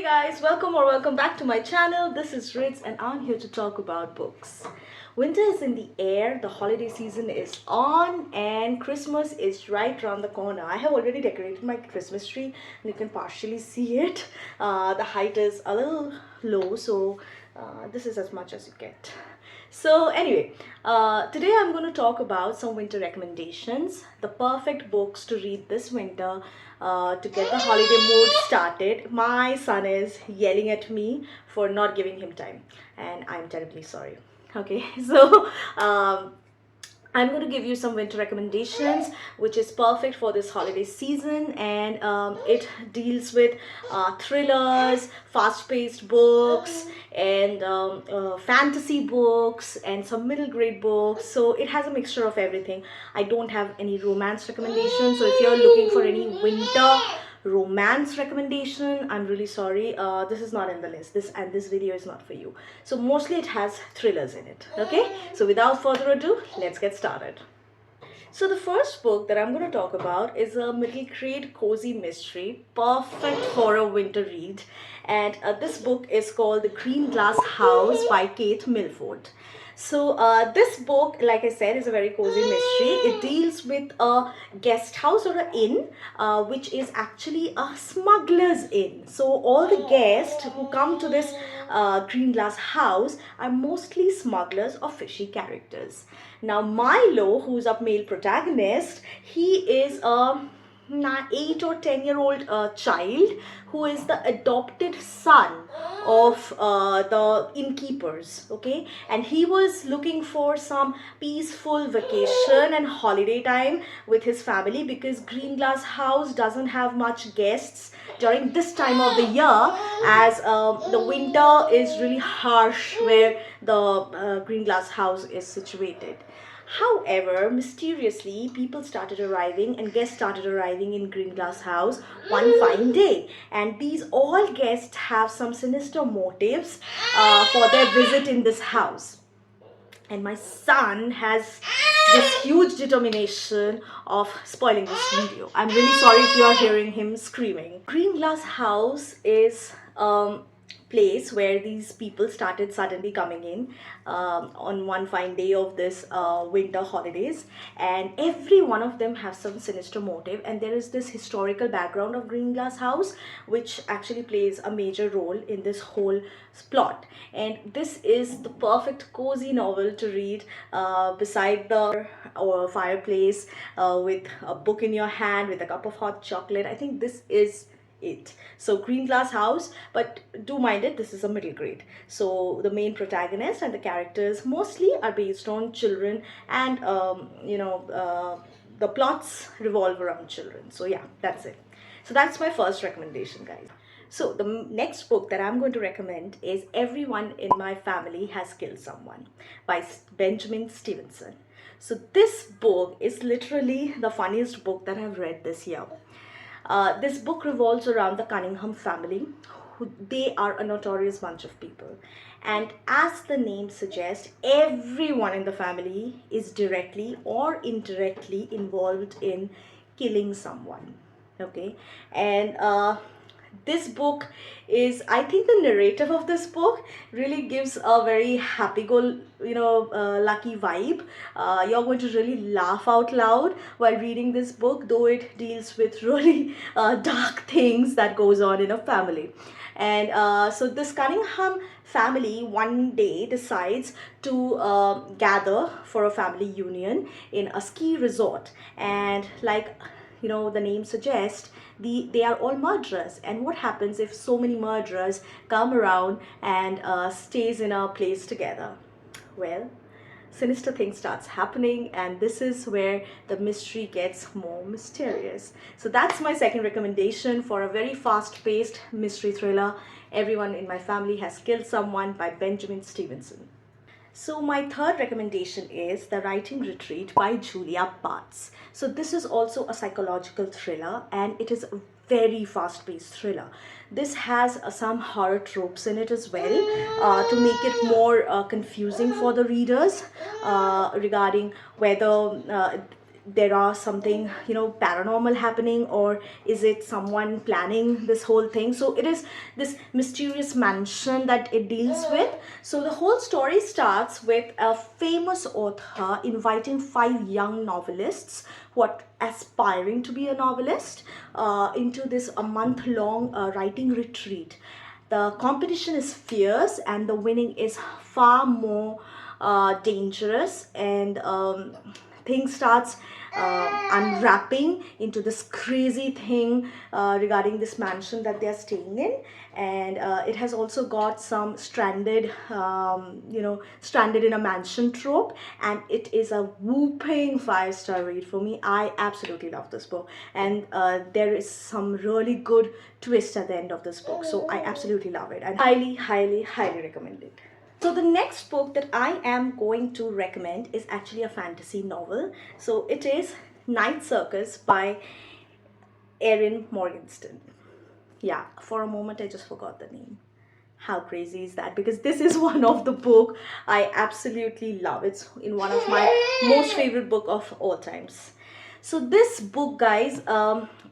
guys, welcome back to my channel. This is Ritz and I'm here to talk about books. Winter is in the air, the holiday season is on and Christmas is right around the corner. I have already decorated my Christmas tree and you can partially see it. The height is a little low, so this is as much as you get. So anyway, today I'm going to talk about some winter recommendations, the perfect books to read this winter to get the holiday mood started. My son is yelling at me for not giving him time and I'm terribly sorry. Okay, so I'm going to give you some winter recommendations which is perfect for this holiday season, and it deals with thrillers, fast-paced books, and fantasy books and some middle grade books. So it has a mixture of everything. I don't have any romance recommendations, so if you're looking for any winter romance recommendation, I'm really sorry, this is not in the list. This video is not for you. So mostly it has thrillers in it. Okay, so without further ado, let's get started. So the first book that I'm going to talk about is a middle grade cozy mystery, perfect for a winter read, and this book is called The Green Glass House by Kate Milford. So this book, like I said, is a very cozy mystery. It deals with a guest house or an inn, which is actually a smuggler's inn. So all the guests who come to this green glass house are mostly smugglers or fishy characters. Now Milo, who's a male protagonist, he is a 8 or 10-year-old child who is the adopted son of the innkeepers. Okay, and he was looking for some peaceful vacation and holiday time with his family because Green Glass House doesn't have much guests during this time of the year, as the winter is really harsh where the Green Glass House is situated. However, mysteriously, people started arriving and guests started arriving in Green Glass House one fine day. And these all guests have some sinister motives for their visit in this house. And my son has this huge determination of spoiling this video. I'm really sorry if you are hearing him screaming. Green Glass House is place where these people started suddenly coming in on one fine day of this winter holidays, and every one of them has some sinister motive, and there is this historical background of Green Glass House which actually plays a major role in this whole plot. And this is the perfect cozy novel to read beside the fireplace with a book in your hand with a cup of hot chocolate. I think this is it. So Green Glass House, but do mind it, this is a middle grade. So the main protagonist and the characters mostly are based on children, and the plots revolve around children. So yeah, that's it. So that's my first recommendation, guys. So the next book that I'm going to recommend is Everyone in My Family Has Killed Someone by Benjamin Stevenson. So this book is literally the funniest book that I've read this year. This book revolves around the Cunningham family. They are a notorious bunch of people. And as the name suggests, everyone in the family is directly or indirectly involved in killing someone. Okay, and this book is, I think the narrative of this book really gives a very happy-go lucky vibe. You're going to really laugh out loud while reading this book, though it deals with really dark things that goes on in a family. And so this Cunningham family one day decides to gather for a family union in a ski resort, and like the name suggests, they are all murderers. And what happens if so many murderers come around and stays in a place together? Well, sinister things starts happening, and this is where the mystery gets more mysterious. So that's my second recommendation for a very fast-paced mystery thriller, Everyone in My Family Has Killed Someone by Benjamin Stevenson. So my third recommendation is The Writing Retreat by Julia Bartz. So this is also a psychological thriller, and it is a very fast-paced thriller. This has some horror tropes in it as well to make it more confusing for the readers regarding whether there are something, you know, paranormal happening, or is it someone planning this whole thing. So it is this mysterious mansion that it deals with. So the whole story starts with a famous author inviting 5 young novelists who are aspiring to be a novelist into this a month-long writing retreat. The competition is fierce and the winning is far more dangerous, and things starts unwrapping into this crazy thing regarding this mansion that they are staying in. And it has also got some stranded, you know, stranded in a mansion trope, and it is a whooping 5-star read for me. I absolutely love this book, and there is some really good twist at the end of this book, so I absolutely love it and highly, highly, highly recommend it. So the next book that I am going to recommend is actually a fantasy novel. So it is Night Circus by Erin Morgenstern. Yeah, for a moment I just forgot the name. How crazy is that? Because this is one of the book I absolutely love. It's in one of my most favorite book of all times. So this book, guys,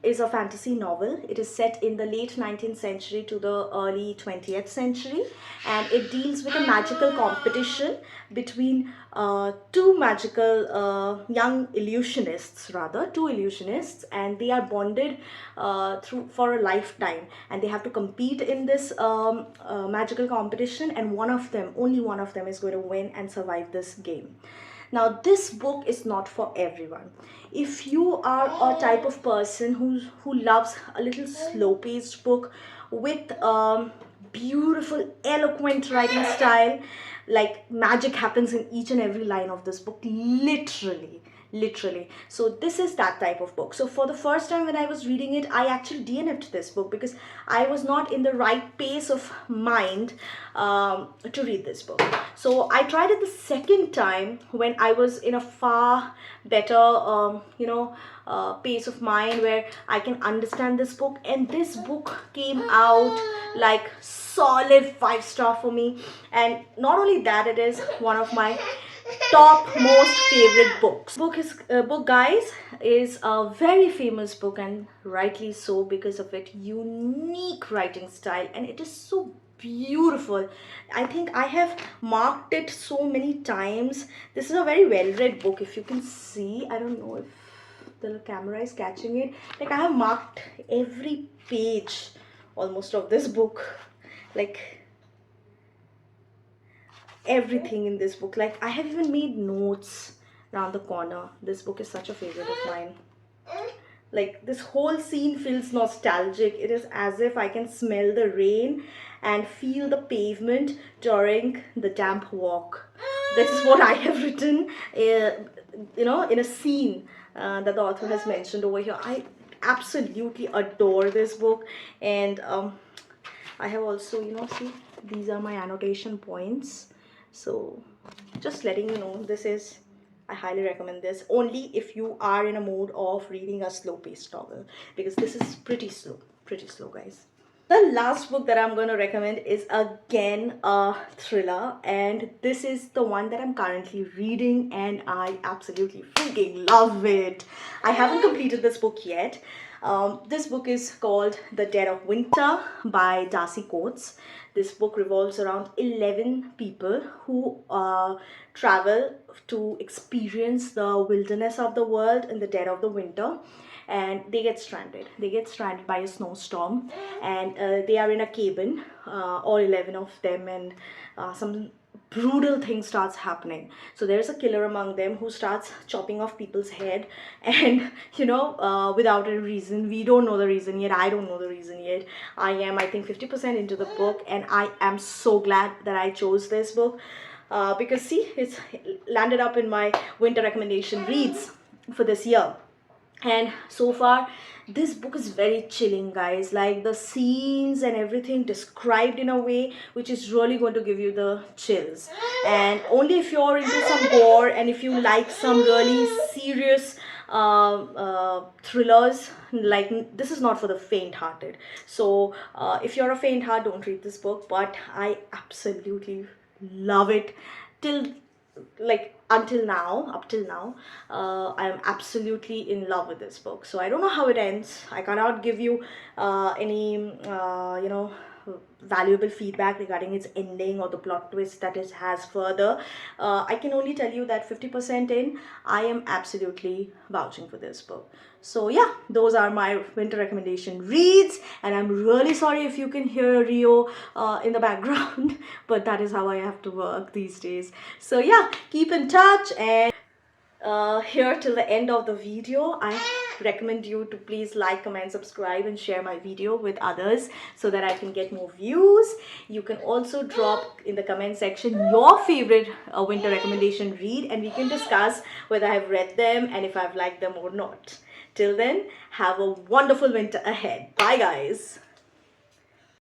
is a fantasy novel. It is set in the late 19th century to the early 20th century, and it deals with a magical competition between two magical young illusionists, rather two illusionists, and they are bonded through for a lifetime, and they have to compete in this magical competition, and one of them, only one of them, is going to win and survive this game. Now, this book is not for everyone. If you are a type of person who loves a little slow-paced book with beautiful, eloquent writing style, like magic happens in each and every line of this book, literally. So this is that type of book. So for the first time when I was reading it, I actually DNF'd this book because I was not in the right pace of mind to read this book. So I tried it the second time when I was in a far better pace of mind where I can understand this book, and this book came out like solid 5-star for me. And not only that, it is one of my top most favorite books. Book, guys, is a very famous book, and rightly so, because of its unique writing style, and it is so beautiful. I think I have marked it so many times. This is a very well read book. If you can see, I don't know if the camera is catching it, like I have marked every page almost of this book, like everything in this book. Like I have even made notes around the corner. This book is such a favorite of mine. Like this whole scene feels nostalgic. It is as if I can smell the rain and feel the pavement during the damp walk. This is what I have written, in a scene that the author has mentioned over here. I absolutely adore this book, and I have also, see, these are my annotation points. So just letting you know, I highly recommend this only if you are in a mood of reading a slow-paced novel, because this is pretty slow, guys. The last book that I'm going to recommend is again a thriller, and this is the one that I'm currently reading, and I absolutely freaking love it. I haven't completed this book yet. This book is called The Dead of Winter by Darcy Coates. This book revolves around 11 people who travel to experience the wilderness of the world in the dead of the winter, and they get stranded. They get stranded by a snowstorm, and they are in a cabin, all 11 of them, and some brutal thing starts happening. So there's a killer among them who starts chopping off people's head, and without a reason. We don't know the reason yet. I don't know the reason yet. I am, I think, 50% into the book, and I am so glad that I chose this book, because see, it's landed up in my winter recommendation reads for this year. And so far this book is very chilling, guys. Like the scenes and everything described in a way which is really going to give you the chills, and only if you're into some gore and if you like some really serious thrillers. Like, this is not for the faint-hearted. So if you're a faint heart, don't read this book, but I absolutely love it till, like, up till now, I am absolutely in love with this book. So I don't know how it ends. I cannot give you any valuable feedback regarding its ending or the plot twist that it has further. I can only tell you that 50% in, I am absolutely vouching for this book. So yeah, those are my winter recommendation reads, and I'm really sorry if you can hear Rio in the background, but that is how I have to work these days. So yeah, keep in touch, and here till the end of the video, I recommend you to please like, comment, subscribe, and share my video with others so that I can get more views. You can also drop in the comment section your favorite winter recommendation read, and we can discuss whether I've read them and if I've liked them or not. Till then, have a wonderful winter ahead. Bye guys.